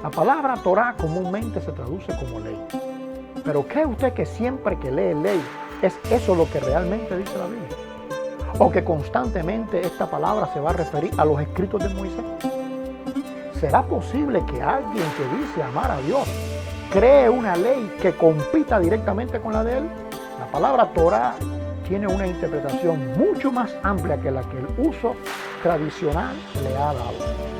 La palabra Torah comúnmente se traduce como ley. Pero ¿cree usted que siempre que lee ley es eso lo que realmente dice la Biblia? ¿O que constantemente esta palabra se va a referir a los escritos de Moisés? ¿Será posible que alguien que dice amar a Dios cree una ley que compita directamente con la de él? La palabra Torah tiene una interpretación mucho más amplia que la que el uso tradicional le ha dado.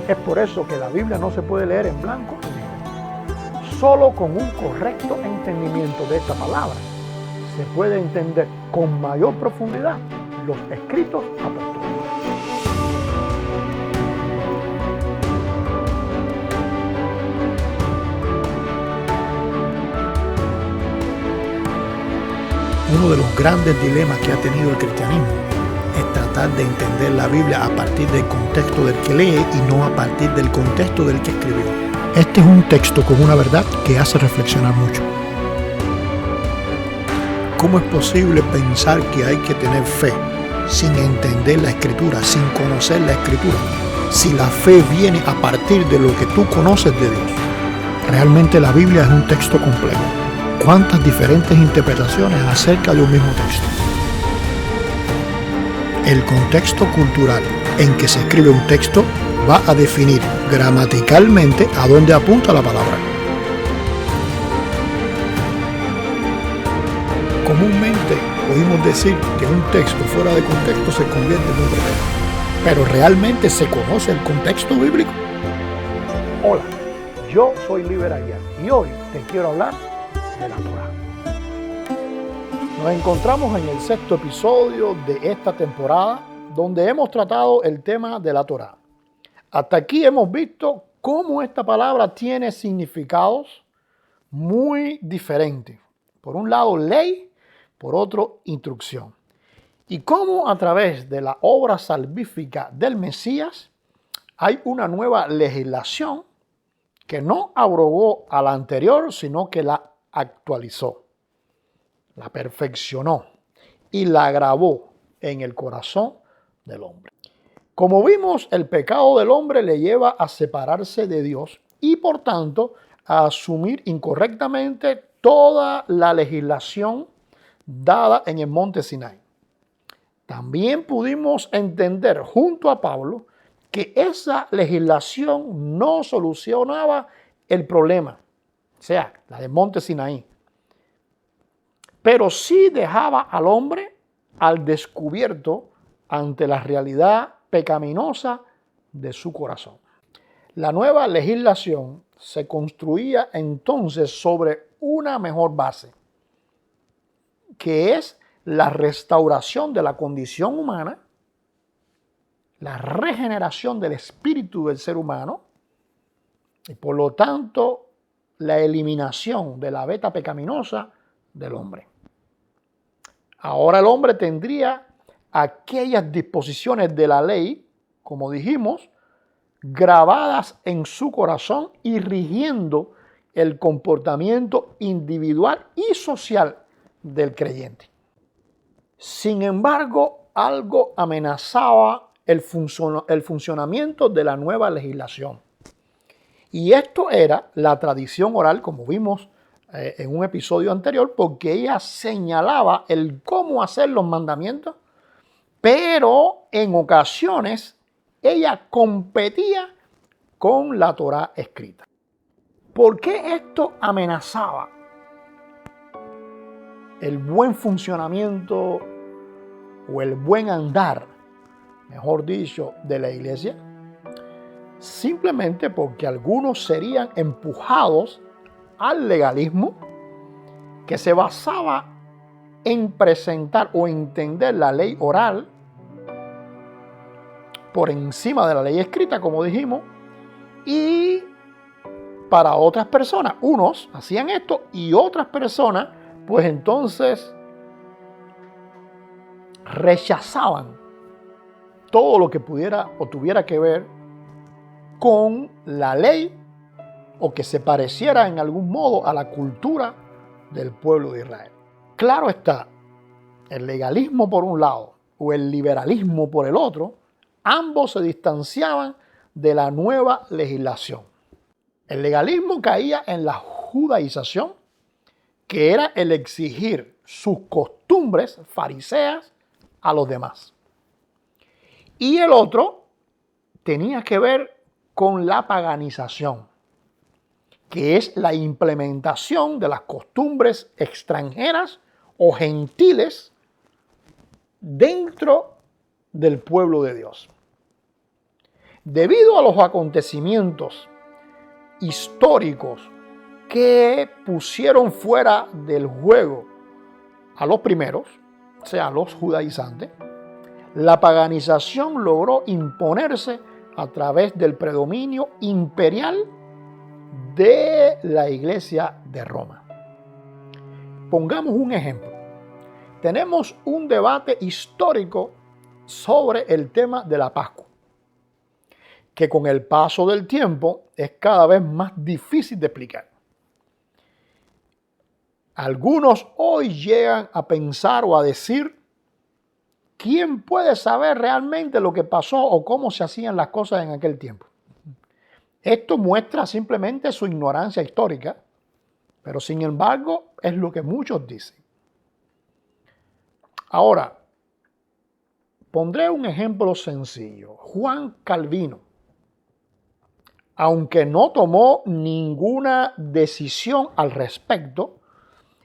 Es por eso que la Biblia no se puede leer en blanco y negro. Solo con un correcto entendimiento de esta palabra se puede entender con mayor profundidad los escritos apostólicos. Uno de los grandes dilemas que ha tenido el cristianismo es tratar de entender la Biblia a partir del contexto del que lee y no a partir del contexto del que escribió. Este es un texto con una verdad que hace reflexionar mucho. ¿Cómo es posible pensar que hay que tener fe sin entender la Escritura, sin conocer la Escritura, si la fe viene a partir de lo que tú conoces de Dios? Realmente la Biblia es un texto complejo. ¿Cuántas diferentes interpretaciones acerca de un mismo texto? El contexto cultural en que se escribe un texto va a definir gramaticalmente a dónde apunta la palabra. Comúnmente oímos decir que un texto fuera de contexto se convierte en un pretexto. ¿Pero realmente se conoce el contexto bíblico? Hola, yo soy Liber Aguiar y hoy te quiero hablar de la Torah. Nos encontramos en el 6º episodio de esta temporada, donde hemos tratado el tema de la Torah. Hasta aquí hemos visto cómo esta palabra tiene significados muy diferentes. Por un lado, ley, por otro, instrucción. Y cómo a través de la obra salvífica del Mesías hay una nueva legislación que no abrogó a la anterior, sino que la actualizó, la perfeccionó y la grabó en el corazón del hombre. Como vimos, el pecado del hombre le lleva a separarse de Dios y por tanto a asumir incorrectamente toda la legislación dada en el monte Sinai. También pudimos entender junto a Pablo que esa legislación no solucionaba el problema, o sea, la del monte Sinaí, pero sí dejaba al hombre al descubierto ante la realidad pecaminosa de su corazón. La nueva legislación se construía entonces sobre una mejor base, que es la restauración de la condición humana, la regeneración del espíritu del ser humano y por lo tanto la eliminación de la veta pecaminosa del hombre. Ahora el hombre tendría aquellas disposiciones de la ley, como dijimos, grabadas en su corazón y rigiendo el comportamiento individual y social del creyente. Sin embargo, algo amenazaba el funcionamiento de la nueva legislación. Y esto era la tradición oral, como vimos en un episodio anterior, porque ella señalaba el cómo hacer los mandamientos, pero en ocasiones ella competía con la Torá escrita. ¿Por qué esto amenazaba el buen funcionamiento o el buen andar, mejor dicho, de la iglesia? Simplemente porque algunos serían empujados al legalismo que se basaba en presentar o entender la ley oral por encima de la ley escrita, como dijimos, y para otras personas, unos hacían esto y otras personas, pues entonces rechazaban todo lo que pudiera o tuviera que ver con la ley o que se pareciera en algún modo a la cultura del pueblo de Israel. Claro está, el legalismo por un lado o el liberalismo por el otro, ambos se distanciaban de la nueva legislación. El legalismo caía en la judaización, que era el exigir sus costumbres fariseas a los demás. Y el otro tenía que ver con la paganización, que es la implementación de las costumbres extranjeras o gentiles dentro del pueblo de Dios. Debido a los acontecimientos históricos que pusieron fuera del juego a los primeros, o sea, a los judaizantes, la paganización logró imponerse a través del predominio imperial de la Iglesia de Roma. Pongamos un ejemplo. Tenemos un debate histórico sobre el tema de la Pascua, que con el paso del tiempo es cada vez más difícil de explicar. Algunos hoy llegan a pensar o a decir, ¿quién puede saber realmente lo que pasó o cómo se hacían las cosas en aquel tiempo? Esto muestra simplemente su ignorancia histórica, pero sin embargo es lo que muchos dicen. Ahora, pondré un ejemplo sencillo. Juan Calvino, aunque no tomó ninguna decisión al respecto,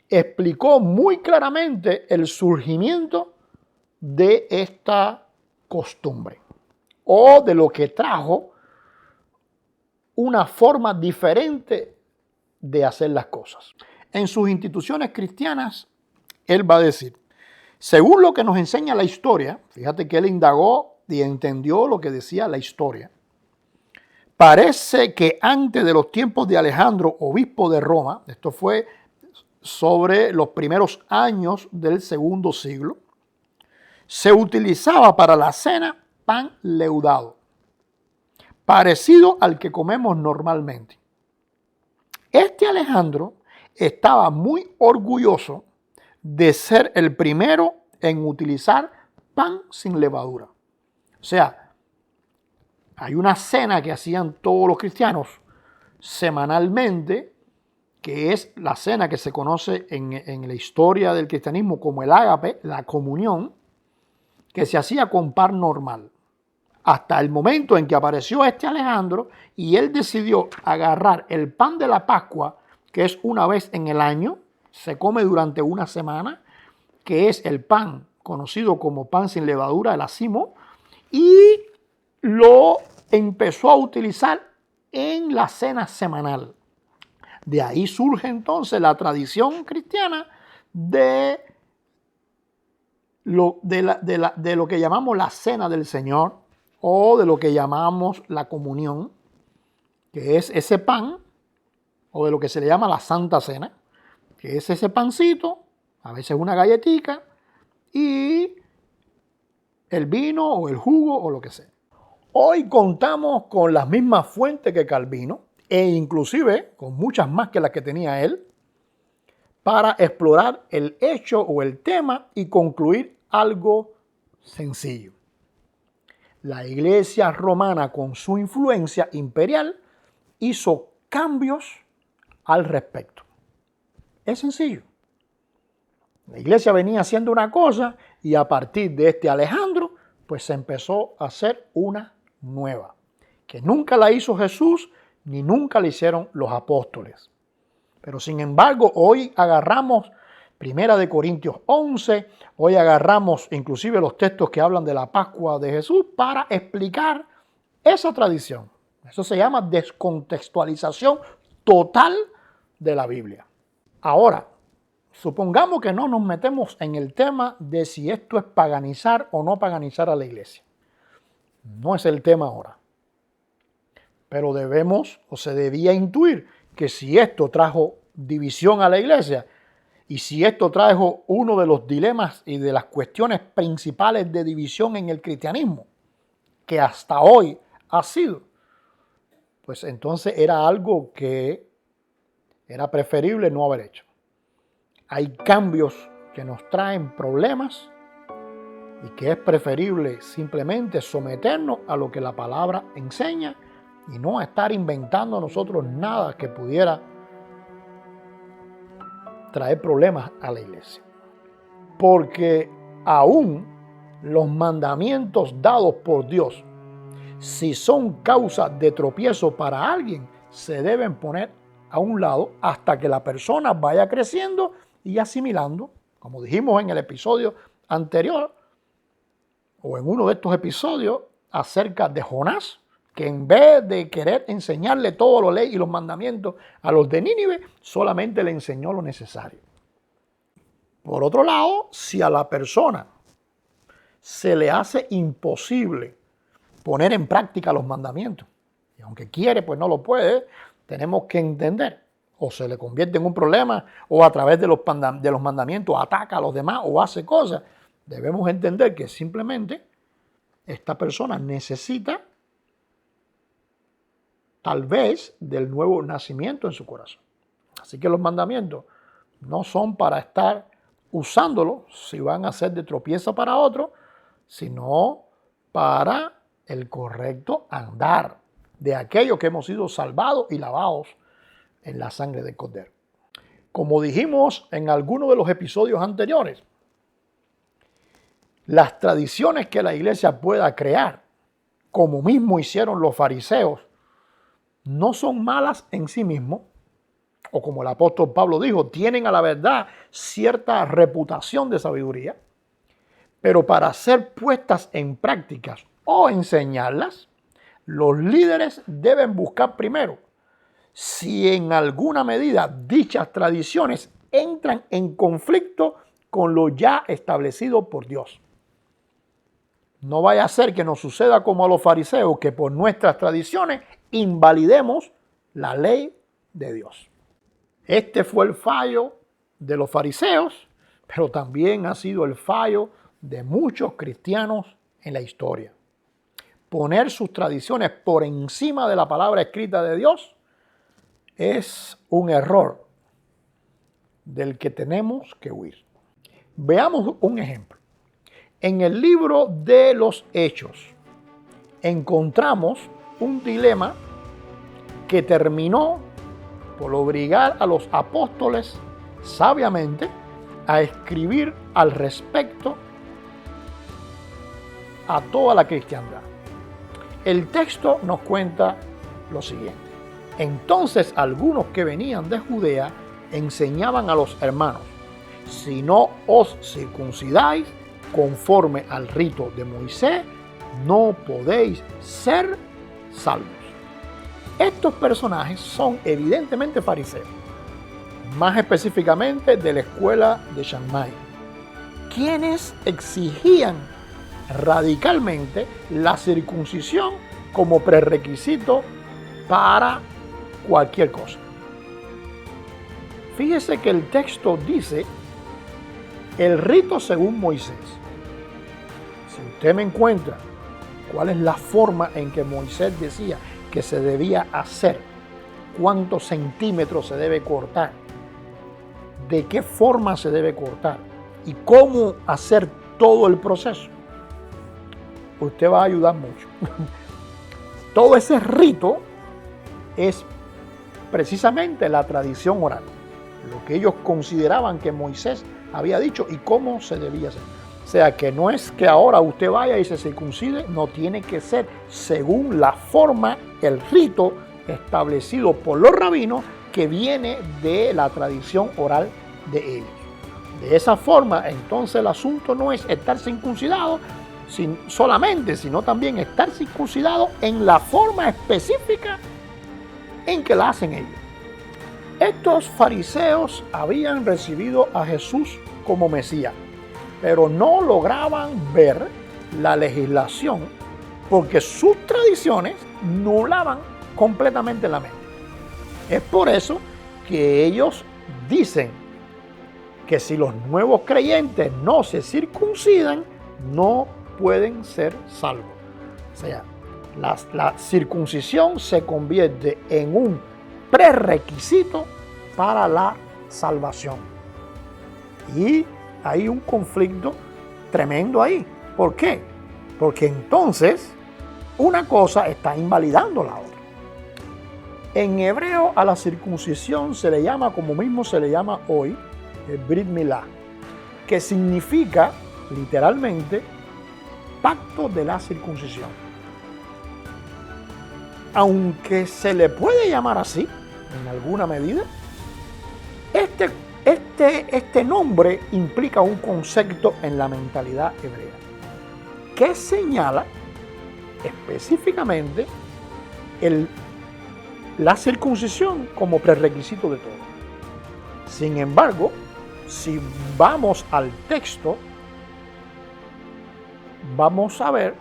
explicó muy claramente el surgimiento de esta costumbre o de lo que trajo una forma diferente de hacer las cosas. En sus instituciones cristianas, él va a decir, según lo que nos enseña la historia, fíjate que él indagó y entendió lo que decía la historia, parece que antes de los tiempos de Alejandro, obispo de Roma, esto fue sobre los primeros años del segundo siglo, se utilizaba para la cena pan leudado, parecido al que comemos normalmente. Este Alejandro estaba muy orgulloso de ser el primero en utilizar pan sin levadura. O sea, hay una cena que hacían todos los cristianos semanalmente, que es la cena que se conoce en la historia del cristianismo como el ágape, la comunión, que se hacía con pan normal. Hasta el momento en que apareció este Alejandro y él decidió agarrar el pan de la Pascua, que es una vez en el año, se come durante una semana, que es el pan conocido como pan sin levadura, el acimo, y lo empezó a utilizar en la cena semanal. De ahí surge entonces la tradición cristiana de lo que llamamos la cena del Señor o de lo que llamamos la comunión, que es ese pan, o de lo que se le llama la Santa Cena, que es ese pancito, a veces una galletica, y el vino o el jugo o lo que sea. Hoy contamos con las mismas fuentes que Calvino, e inclusive con muchas más que las que tenía él, para explorar el hecho o el tema y concluir algo sencillo. La Iglesia romana, con su influencia imperial, hizo cambios al respecto. Es sencillo. La Iglesia venía haciendo una cosa y a partir de este Alejandro, pues se empezó a hacer una nueva, que nunca la hizo Jesús ni nunca la hicieron los apóstoles. Pero sin embargo, hoy agarramos 1 Corintios 11, hoy agarramos inclusive los textos que hablan de la Pascua de Jesús para explicar esa tradición. Eso se llama descontextualización total de la Biblia. Ahora, supongamos que no nos metemos en el tema de si esto es paganizar o no paganizar a la iglesia. No es el tema ahora. Pero debemos o se debía intuir que si esto trajo división a la iglesia y si esto trajo uno de los dilemas y de las cuestiones principales de división en el cristianismo, que hasta hoy ha sido, pues entonces era algo que era preferible no haber hecho. Hay cambios que nos traen problemas y que es preferible simplemente someternos a lo que la palabra enseña y no a estar inventando nosotros nada que pudiera traer problemas a la iglesia. Porque aún los mandamientos dados por Dios, si son causa de tropiezo para alguien, se deben poner a un lado hasta que la persona vaya creciendo y asimilando, como dijimos en el episodio anterior, o en uno de estos episodios, acerca de Jonás, que en vez de querer enseñarle toda la ley y los mandamientos a los de Nínive, solamente le enseñó lo necesario. Por otro lado, si a la persona se le hace imposible poner en práctica los mandamientos, y aunque quiere, pues no lo puede, tenemos que entender, o se le convierte en un problema, o a través de los mandamientos ataca a los demás o hace cosas, debemos entender que simplemente esta persona necesita tal vez del nuevo nacimiento en su corazón. Así que los mandamientos no son para estar usándolos si van a ser de tropiezo para otros, sino para el correcto andar de aquellos que hemos sido salvados y lavados en la sangre del Cordero. Como dijimos en algunos de los episodios anteriores, las tradiciones que la iglesia pueda crear, como mismo hicieron los fariseos, no son malas en sí mismos, o como el apóstol Pablo dijo, tienen a la verdad cierta reputación de sabiduría, pero para ser puestas en prácticas o enseñarlas, los líderes deben buscar primero si en alguna medida dichas tradiciones entran en conflicto con lo ya establecido por Dios. No vaya a ser que nos suceda como a los fariseos, que por nuestras tradiciones invalidemos la ley de Dios. Este fue el fallo de los fariseos, pero también ha sido el fallo de muchos cristianos en la historia. Poner sus tradiciones por encima de la palabra escrita de Dios es un error del que tenemos que huir. Veamos un ejemplo. En el libro de los Hechos encontramos un dilema que terminó por obligar a los apóstoles sabiamente a escribir al respecto a toda la cristiandad. El texto nos cuenta lo siguiente. Entonces algunos que venían de Judea enseñaban a los hermanos: si no os circuncidáis conforme al rito de Moisés, no podéis ser salvos. Estos personajes son evidentemente fariseos, más específicamente de la escuela de Shammai, quienes exigían radicalmente la circuncisión como prerequisito para cualquier cosa. Fíjese que el texto dice el rito según Moisés. Si usted me encuentra cuál es la forma en que Moisés decía que se debía hacer, cuántos centímetros se debe cortar, de qué forma se debe cortar y cómo hacer todo el proceso, usted va a ayudar mucho. Todo ese rito es precisamente la tradición oral, lo que ellos consideraban que Moisés había dicho y cómo se debía hacer. O sea, que no es que ahora usted vaya y se circuncide, no, tiene que ser según la forma, el rito establecido por los rabinos que viene de la tradición oral de ellos. De esa forma, entonces el asunto no es estar circuncidado solamente, sino también estar circuncidado en la forma específica en que la hacen ellos. Estos fariseos habían recibido a Jesús como Mesías, pero no lograban ver la legislación porque sus tradiciones nublaban completamente la mente. Es por eso que ellos dicen que si los nuevos creyentes no se circuncidan, no pueden ser salvos. O sea, la circuncisión se convierte en un prerequisito para la salvación. Y hay un conflicto tremendo ahí. ¿Por qué? Porque entonces una cosa está invalidando la otra. En hebreo a la circuncisión se le llama, como mismo se le llama hoy, el Brit Milá, que significa literalmente pacto de la circuncisión. Aunque se le puede llamar así, en alguna medida, este nombre implica un concepto en la mentalidad hebrea que señala específicamente la circuncisión como prerequisito de todo. Sin embargo, si vamos al texto, vamos a ver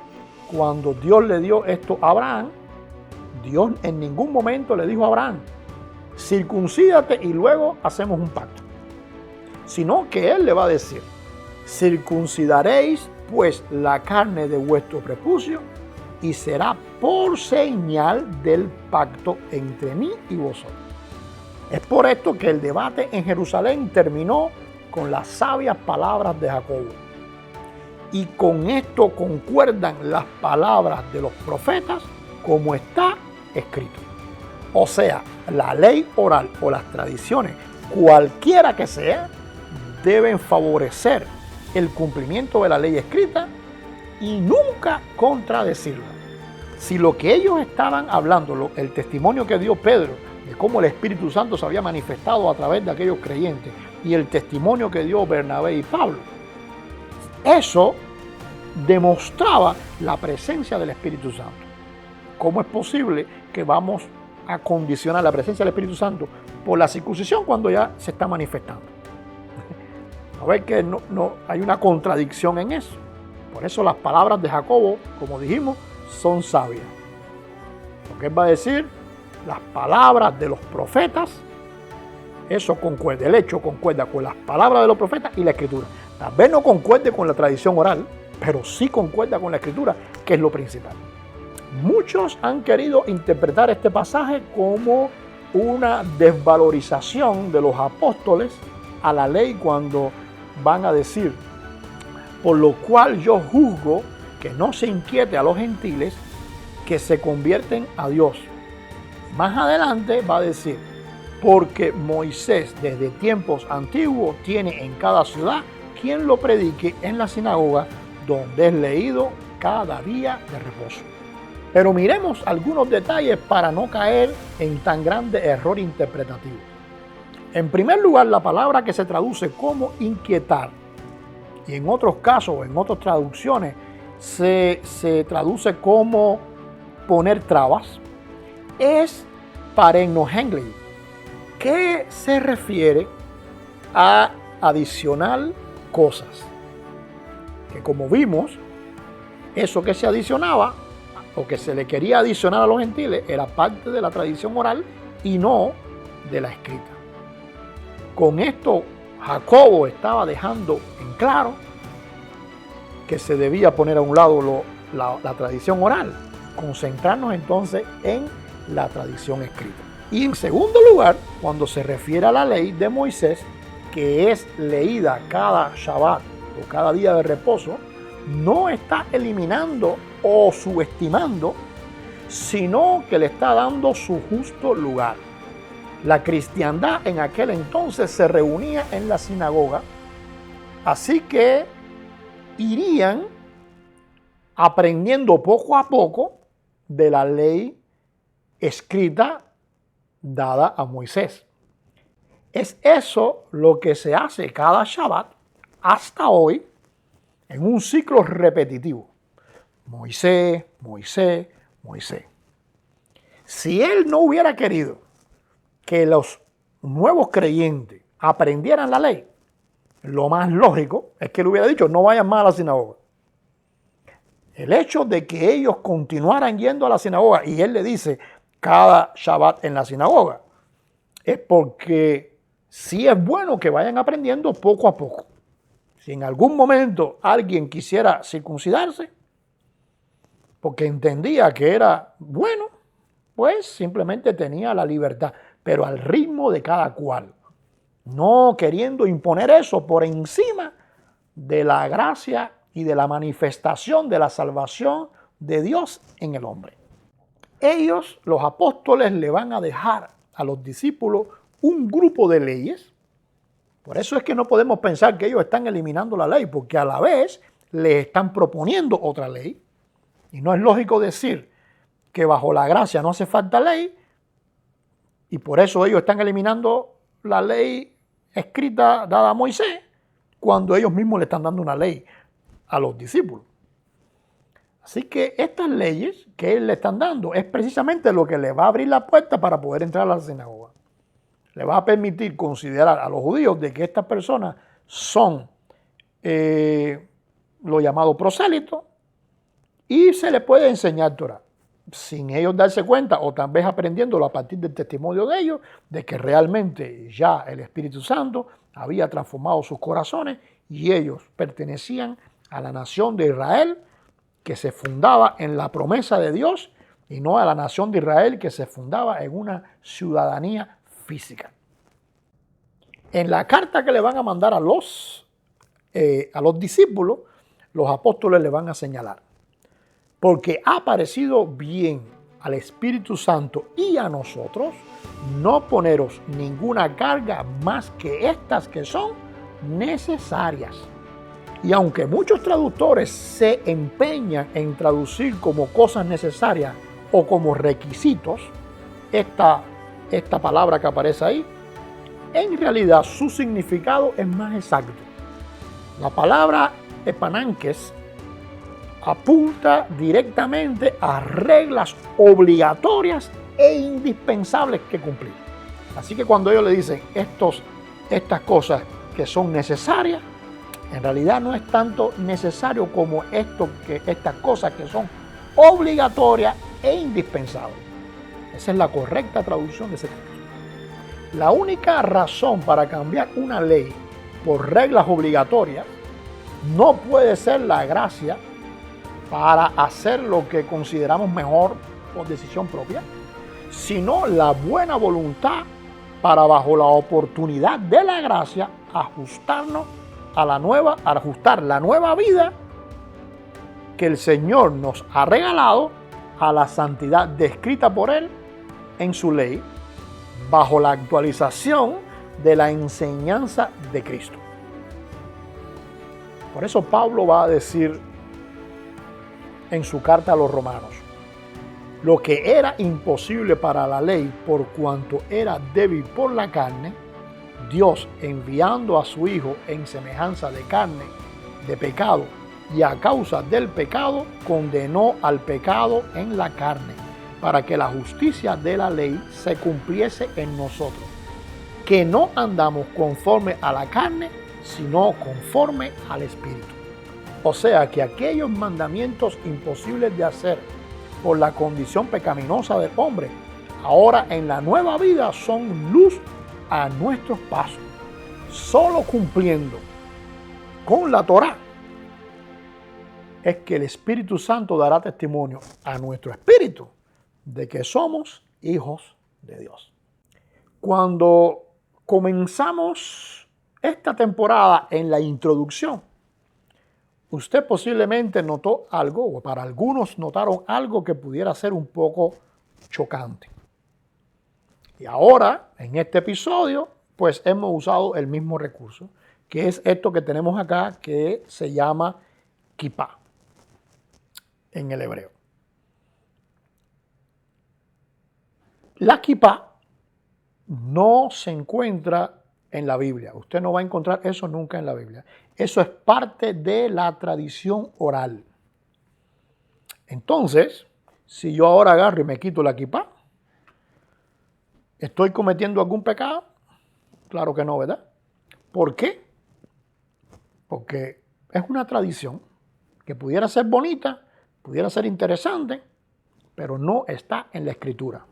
cuando Dios le dio esto a Abraham, Dios en ningún momento le dijo a Abraham, circuncídate y luego hacemos un pacto. Sino que Él le va a decir, circuncidaréis pues la carne de vuestro prepucio y será por señal del pacto entre mí y vosotros. Es por esto que el debate en Jerusalén terminó con las sabias palabras de Jacobo. Y con esto concuerdan las palabras de los profetas como está escrito. O sea, la ley oral o las tradiciones, cualquiera que sea, deben favorecer el cumplimiento de la ley escrita y nunca contradecirla. Si lo que ellos estaban hablando, el testimonio que dio Pedro de cómo el Espíritu Santo se había manifestado a través de aquellos creyentes y el testimonio que dio Bernabé y Pablo, eso demostraba la presencia del Espíritu Santo. ¿Cómo es posible que vamos a condicionar la presencia del Espíritu Santo por la circuncisión cuando ya se está manifestando? A ver que no hay una contradicción en eso. Por eso las palabras de Jacobo, como dijimos, son sabias. Porque él va a decir, las palabras de los profetas, eso concuerda, el hecho concuerda con las palabras de los profetas y la escritura. Tal vez no concuerde con la tradición oral, pero sí concuerda con la escritura, que es lo principal. Muchos han querido interpretar este pasaje como una desvalorización de los apóstoles a la ley cuando van a decir, por lo cual yo juzgo que no se inquiete a los gentiles que se convierten a Dios. Más adelante va a decir, porque Moisés desde tiempos antiguos tiene en cada ciudad quien lo predique en la sinagoga donde es leído cada día de reposo. Pero miremos algunos detalles para no caer en tan grande error interpretativo. En primer lugar, la palabra que se traduce como inquietar, y en otros casos, en otras traducciones, se traduce como poner trabas, es parenohenglei, que se refiere a adicionar cosas. Que como vimos, eso que se adicionaba, o que se le quería adicionar a los gentiles, era parte de la tradición oral y no de la escrita. Con esto, Jacobo estaba dejando en claro que se debía poner a un lado la tradición oral, concentrarnos entonces en la tradición escrita. Y en segundo lugar, cuando se refiere a la ley de Moisés, que es leída cada Shabbat o cada día de reposo, no está eliminando o subestimando, sino que le está dando su justo lugar. La cristiandad en aquel entonces se reunía en la sinagoga, así que irían aprendiendo poco a poco de la ley escrita dada a Moisés. Es eso lo que se hace cada Shabbat hasta hoy en un ciclo repetitivo. Moisés, Moisés, Moisés. Si él no hubiera querido que los nuevos creyentes aprendieran la ley, lo más lógico es que él hubiera dicho, no vayan más a la sinagoga. El hecho de que ellos continuaran yendo a la sinagoga y él le dice cada Shabbat en la sinagoga, es porque sí es bueno que vayan aprendiendo poco a poco. Si en algún momento alguien quisiera circuncidarse, porque entendía que era bueno, pues simplemente tenía la libertad, pero al ritmo de cada cual, no queriendo imponer eso por encima de la gracia y de la manifestación de la salvación de Dios en el hombre. ellos, los apóstoles, le van a dejar a los discípulos un grupo de leyes. Por eso es que no podemos pensar que ellos están eliminando la ley, porque a la vez les están proponiendo otra ley. Y no es lógico decir que bajo la gracia no hace falta ley, y por eso ellos están eliminando la ley escrita dada a Moisés, cuando ellos mismos le están dando una ley a los discípulos. Así que estas leyes que él le están dando es precisamente lo que le va a abrir la puerta para poder entrar a la sinagoga. Le va a permitir considerar a los judíos de que estas personas son lo llamado prosélito, y se les puede enseñar Torah, sin ellos darse cuenta, o tal vez aprendiéndolo a partir del testimonio de ellos, de que realmente ya el Espíritu Santo había transformado sus corazones y ellos pertenecían a la nación de Israel, que se fundaba en la promesa de Dios, y no a la nación de Israel que se fundaba en una ciudadanía física. En la carta que le van a mandar a los discípulos, los apóstoles le van a señalar: porque ha parecido bien al Espíritu Santo y a nosotros no poneros ninguna carga más que estas que son necesarias. Y aunque muchos traductores se empeñan en traducir como cosas necesarias o como requisitos esta palabra que aparece ahí, en realidad su significado es más exacto. La palabra epananques apunta directamente a reglas obligatorias e indispensables que cumplir. Así que cuando ellos le dicen estas cosas que son necesarias, en realidad no es tanto necesario como estas cosas que son obligatorias e indispensables. Esa es la correcta traducción de ese texto. La única razón para cambiar una ley por reglas obligatorias no puede ser la gracia para hacer lo que consideramos mejor por decisión propia, sino la buena voluntad para, bajo la oportunidad de la gracia, ajustar la nueva vida que el Señor nos ha regalado a la santidad descrita por Él en su ley, bajo la actualización de la enseñanza de Cristo. Por eso Pablo va a decir en su carta a los romanos: lo que era imposible para la ley por cuanto era débil por la carne, Dios, enviando a su Hijo en semejanza de carne, de pecado, y a causa del pecado, condenó al pecado en la carne, para que la justicia de la ley se cumpliese en nosotros, que no andamos conforme a la carne, sino conforme al Espíritu. O sea que aquellos mandamientos imposibles de hacer por la condición pecaminosa del hombre, ahora en la nueva vida son luz a nuestros pasos. Solo cumpliendo con la Torá es que el Espíritu Santo dará testimonio a nuestro espíritu de que somos hijos de Dios. Cuando comenzamos esta temporada en la introducción, usted posiblemente notó algo, o para algunos notaron algo que pudiera ser un poco chocante. Y ahora, en este episodio, pues hemos usado el mismo recurso, que es esto que tenemos acá, que se llama kipá en el hebreo. La kipá no se encuentra en la Biblia. Usted no va a encontrar eso nunca en la Biblia. Eso es parte de la tradición oral. Entonces, si yo ahora agarro y me quito la kipá, ¿estoy cometiendo algún pecado? Claro que no, ¿verdad? ¿Por qué? Porque es una tradición que pudiera ser bonita, pudiera ser interesante, pero no está en la Escritura.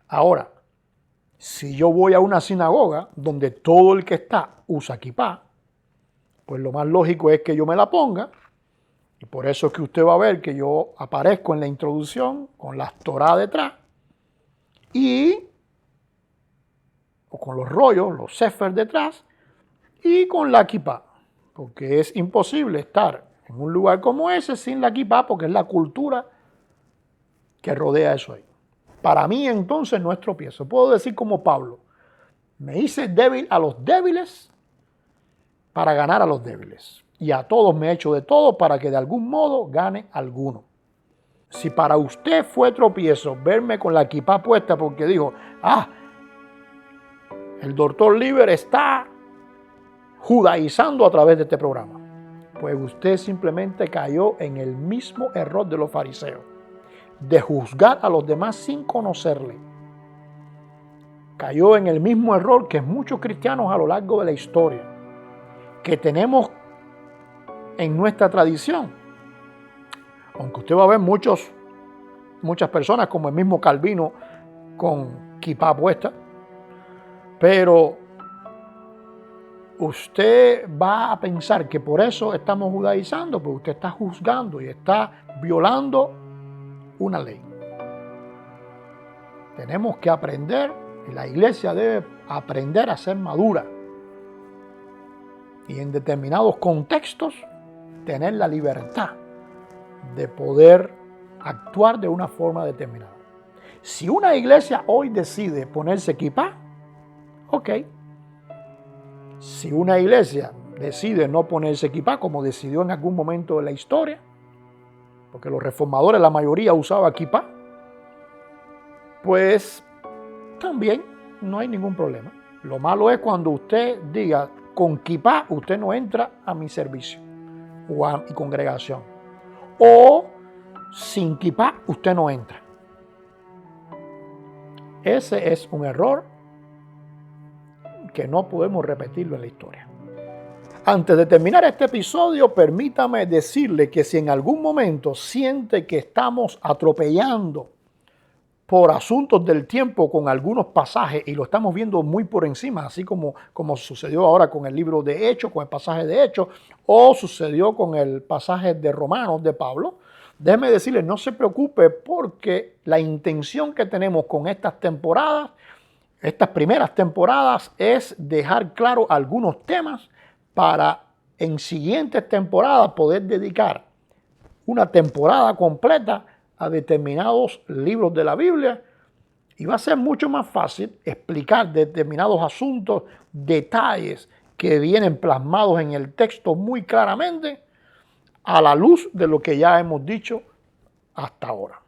Ahora, si yo voy a una sinagoga donde todo el que está usa kipá, pues lo más lógico es que yo me la ponga, y por eso es que usted va a ver que yo aparezco en la introducción con las Torá detrás, o con los rollos, los sefer detrás, y con la kipá, porque es imposible estar en un lugar como ese sin la kipá, porque es la cultura que rodea eso ahí. Para mí entonces no es tropiezo. Puedo decir como Pablo, me hice débil a los débiles para ganar a los débiles. Y a todos me he hecho de todo para que de algún modo gane alguno. Si para usted fue tropiezo verme con la kipá puesta porque dijo, el doctor Líber está judaizando a través de este programa, pues usted simplemente cayó en el mismo error de los fariseos, de juzgar a los demás sin conocerle. Cayó en el mismo error que muchos cristianos a lo largo de la historia, que tenemos en nuestra tradición. Aunque usted va a ver muchas personas como el mismo Calvino con kipá puesta, pero usted va a pensar que por eso estamos judaizando, pues usted está juzgando y está violando una ley. Tenemos que aprender, y la iglesia debe aprender a ser madura. Y en determinados contextos, tener la libertad de poder actuar de una forma determinada. Si una iglesia hoy decide ponerse kipá, ok. Si una iglesia decide no ponerse kipá, como decidió en algún momento de la historia, porque los reformadores, la mayoría usaba kipá, pues también no hay ningún problema. Lo malo es cuando usted diga, con kipá usted no entra a mi servicio o a mi congregación. O sin kipá usted no entra. Ese es un error que no podemos repetirlo en la historia. Antes de terminar este episodio, permítame decirle que si en algún momento siente que estamos atropellando por asuntos del tiempo con algunos pasajes y lo estamos viendo muy por encima, así como sucedió ahora con el libro de Hechos, con el pasaje de Hechos, o sucedió con el pasaje de Romanos de Pablo, déjeme decirle, no se preocupe, porque la intención que tenemos con estas temporadas, estas primeras temporadas, es dejar claro algunos temas para en siguientes temporadas poder dedicar una temporada completa a determinados libros de la Biblia, y va a ser mucho más fácil explicar determinados asuntos, detalles que vienen plasmados en el texto muy claramente a la luz de lo que ya hemos dicho hasta ahora.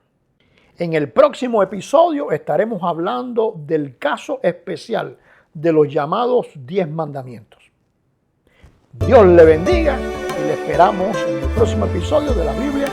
En el próximo episodio estaremos hablando del caso especial de los llamados 10 mandamientos. Dios le bendiga y le esperamos en el próximo episodio de la Biblia